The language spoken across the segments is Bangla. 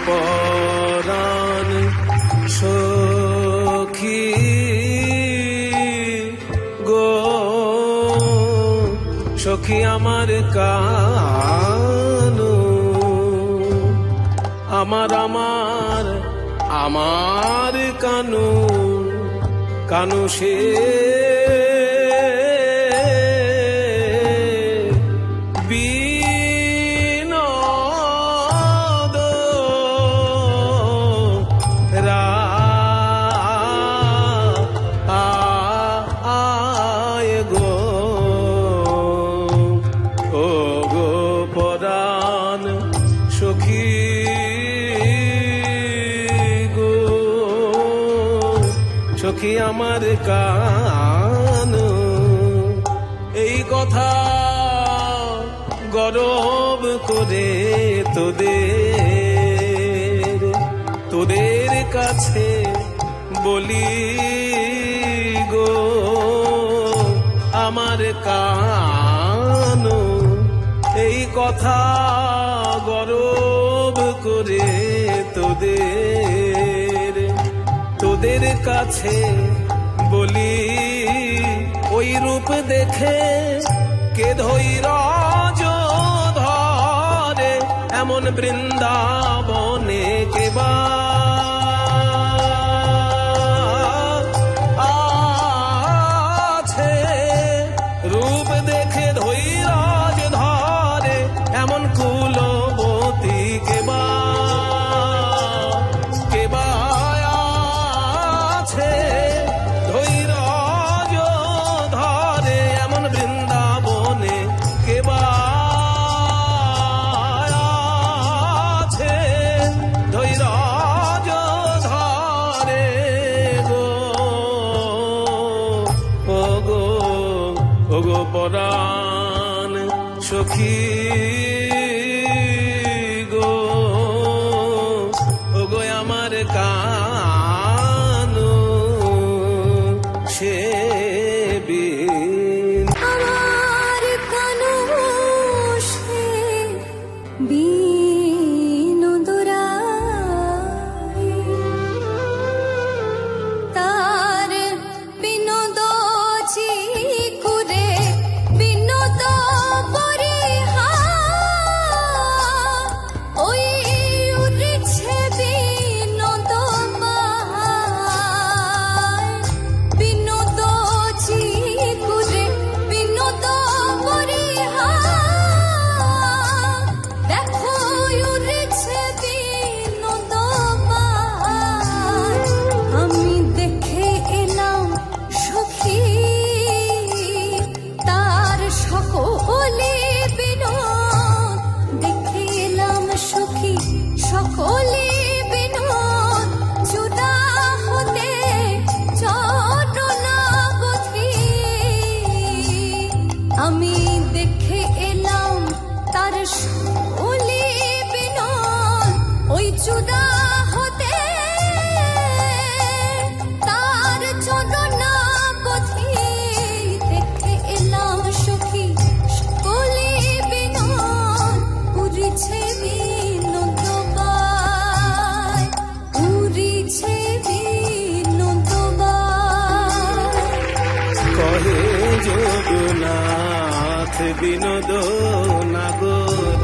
পরাণ সখী গো, সখী আমার কানু, আমার আমার আমার কানু, কানু সে সখী গো, সখী আমার কানু, এই কথা গরব করে তোদের কাছে বলি গো, আমার কানু, এই কথা গরব করে তোদের কাছে বলি। ওই রূপ দেখে কে ধৈর্য ধরে এমন বৃন্দাবনে কেবা আছে, রূপ দেখে ধৈর্য ধরে এমন কুলবতী কেবা আছে, ধৈর্য ধরে এমন বৃন্দাবনে কেবা আছে, ধৈর্য ধরে গো, ও গো, ও গো পরাণ সখী গো, ও গো আমার কানু সে বিন, আমার কানু সে বিনোদরায়, তার বিনোদ চিকুরে বিনোদ পরিহা, ওই উড়ছে বিনোদ মায়, বিনোদ চিকুরে বিনোদ পরিহা, দেখো উড়ছে বিনোদ মায়, আমি দেখে এলাম সখী তার সকলে বিনোদ, দেখে এলাম সখী সকলে বিনোদ, চূড়া হতে চটনাবধি, আমি দেখে এলাম তার সকলে বিনোদ, ওই চূড়া হতে তার চটনাবধি, দেখে এলাম সখী সকলে বিনোদ, উড়ছে বিনোদ বায়, উড়ছে বিনোদ বায়। কহে জগন্নাথ বিনোদ নাগর,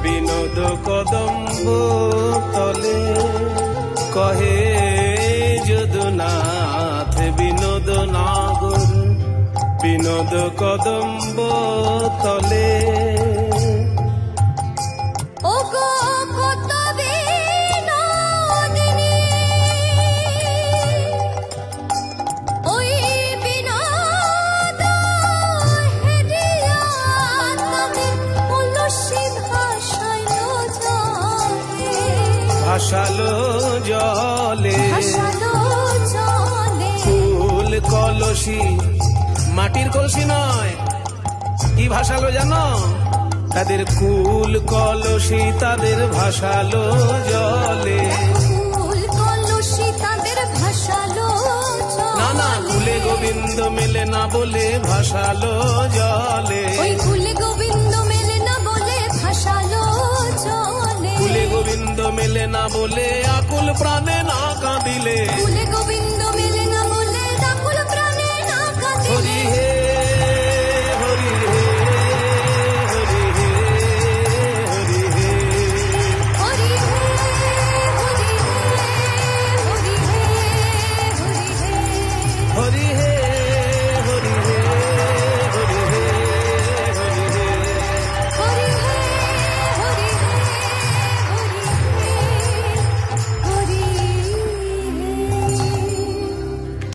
বিনোদ কদম্ব তলে, কহে যদুনাথ বিনোদ নাগর, বিনোদ কদম্ব তলে, ও গো কত বিনোদিনী, ওই বিনোদ হেরিয়া তবে উল্লসী ভাসাইলো জলে, ভাসালো জলে, ভাসালো জলে, ফুল কলসি, মাটির কলসি নয়, কি ভাসালো জানো? তাদের কুল কলসি তাদের ভাসালো জলে, ফুল কলসি তাদের ভাসালো জলে, না না কুলে গোবিন্দ মেলে না বলে ভাসালো জলে, ওই কুলে গোবিন্দ মেলে না বলে ভাসালো জলে, কুলে গোবিন্দ গোবিন্দ মেলে না বলে আকুল প্রাণে না কাঁদিলে কুলে গোবিন্দ